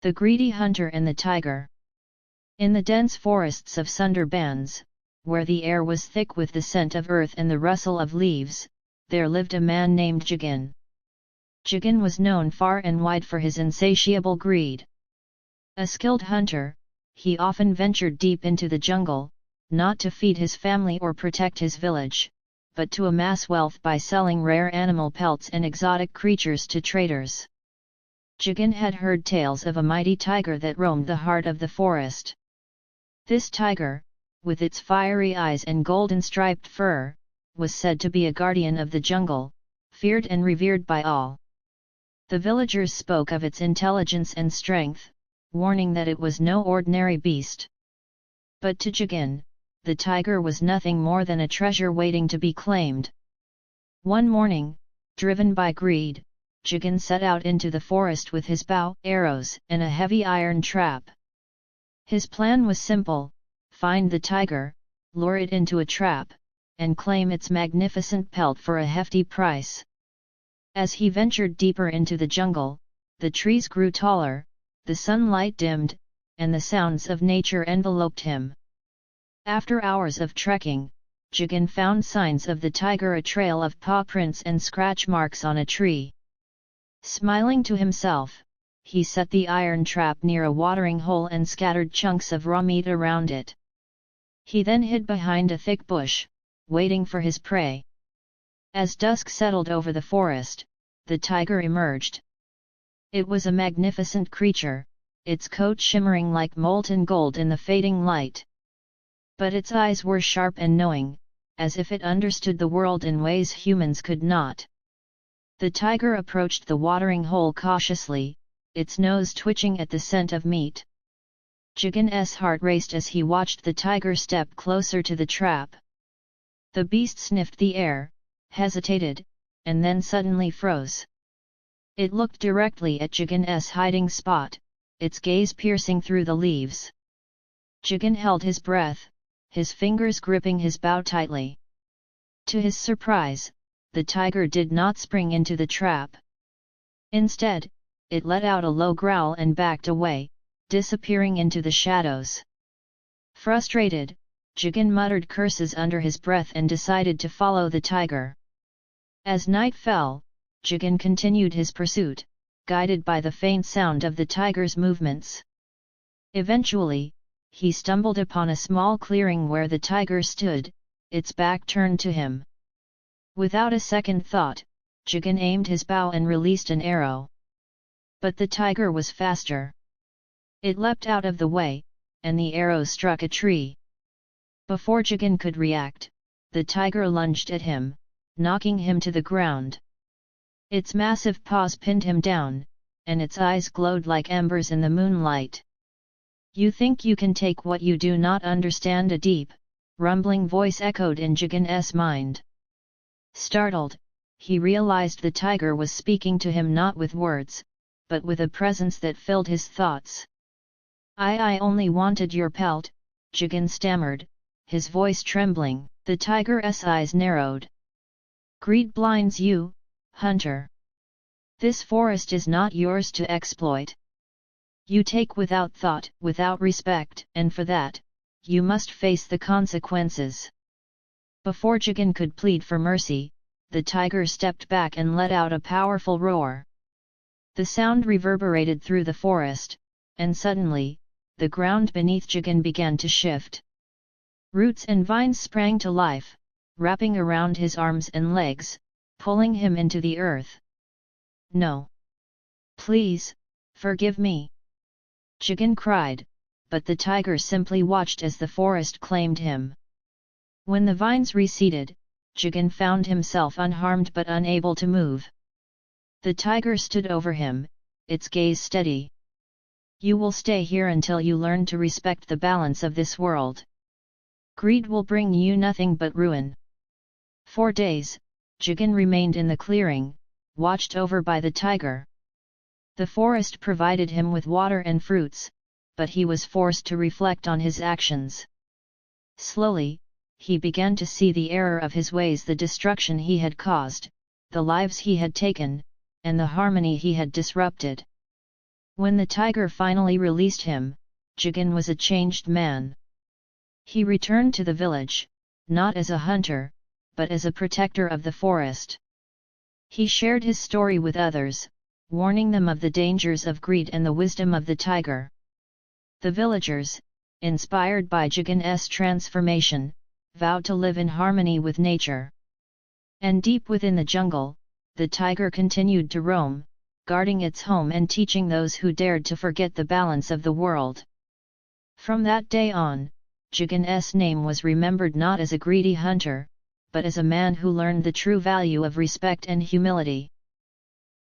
The Greedy Hunter and the Tiger. In the dense forests of Sundarbans, where the air was thick with the scent of earth and the rustle of leaves, there lived a man named Jagan. Jagan was known far and wide for his insatiable greed. A skilled hunter, he often ventured deep into the jungle, not to feed his family or protect his village, but to amass wealth by selling rare animal pelts and exotic creatures to traders. Jagan had heard tales of a mighty tiger that roamed the heart of the forest. This tiger, with its fiery eyes and golden striped fur, was said to be a guardian of the jungle, feared and revered by all. The villagers spoke of its intelligence and strength, warning that it was no ordinary beast. But to Jagan, the tiger was nothing more than a treasure waiting to be claimed. One morning, driven by greed, Jagan set out into the forest with his bow, arrows, and a heavy iron trap. His plan was simple: find the tiger, lure it into a trap, and claim its magnificent pelt for a hefty price. As he ventured deeper into the jungle, the trees grew taller, the sunlight dimmed, and the sounds of nature enveloped him. After hours of trekking, Jagan found signs of the tiger: a trail of paw prints and scratch marks on a tree. Smiling to himself, he set the iron trap near a watering hole and scattered chunks of raw meat around it. He then hid behind a thick bush, waiting for his prey. As dusk settled over the forest, the tiger emerged. It was a magnificent creature, its coat shimmering like molten gold in the fading light. But its eyes were sharp and knowing, as if it understood the world in ways humans could not. The tiger approached the watering hole cautiously, its nose twitching at the scent of meat. Jagan's heart raced as he watched the tiger step closer to the trap. The beast sniffed the air, hesitated, and then suddenly froze. It looked directly at Jagan's hiding spot, its gaze piercing through the leaves. Jagan held his breath, his fingers gripping his bow tightly. To his surprise, the tiger did not spring into the trap. Instead, it let out a low growl and backed away, disappearing into the shadows. Frustrated, Jagan muttered curses under his breath and decided to follow the tiger. As night fell, Jagan continued his pursuit, guided by the faint sound of the tiger's movements. Eventually, he stumbled upon a small clearing where the tiger stood, its back turned to him. Without a second thought, Jagan aimed his bow and released an arrow. But the tiger was faster. It leapt out of the way, and the arrow struck a tree. Before Jagan could react, the tiger lunged at him, knocking him to the ground. Its massive paws pinned him down, and its eyes glowed like embers in the moonlight. "You think you can take what you do not understand?" a deep, rumbling voice echoed in Jagan's mind. Startled, he realized the tiger was speaking to him not with words, but with a presence that filled his thoughts. I only wanted your pelt," Jagan stammered, his voice trembling. The tiger's eyes narrowed. "Greed blinds you, hunter. This forest is not yours to exploit. You take without thought, without respect, and for that, you must face the consequences." Before Jagan could plead for mercy, the tiger stepped back and let out a powerful roar. The sound reverberated through the forest, and suddenly, the ground beneath Jagan began to shift. Roots and vines sprang to life, wrapping around his arms and legs, pulling him into the earth. "No! Please, forgive me!" Jagan cried, but the tiger simply watched as the forest claimed him. When the vines receded, Jagan found himself unharmed but unable to move. The tiger stood over him, its gaze steady. "You will stay here until you learn to respect the balance of this world. Greed will bring you nothing but ruin." 4 days, Jagan remained in the clearing, watched over by the tiger. The forest provided him with water and fruits, but he was forced to reflect on his actions. Slowly, he began to see the error of his ways, the destruction he had caused, the lives he had taken, and the harmony he had disrupted. When the tiger finally released him, Jagan was a changed man. He returned to the village, not as a hunter, but as a protector of the forest. He shared his story with others, warning them of the dangers of greed and the wisdom of the tiger. The villagers, inspired by Jagan's transformation, vowed to live in harmony with nature. And deep within the jungle, the tiger continued to roam, guarding its home and teaching those who dared to forget the balance of the world. From that day on, Jagan's name was remembered not as a greedy hunter, but as a man who learned the true value of respect and humility.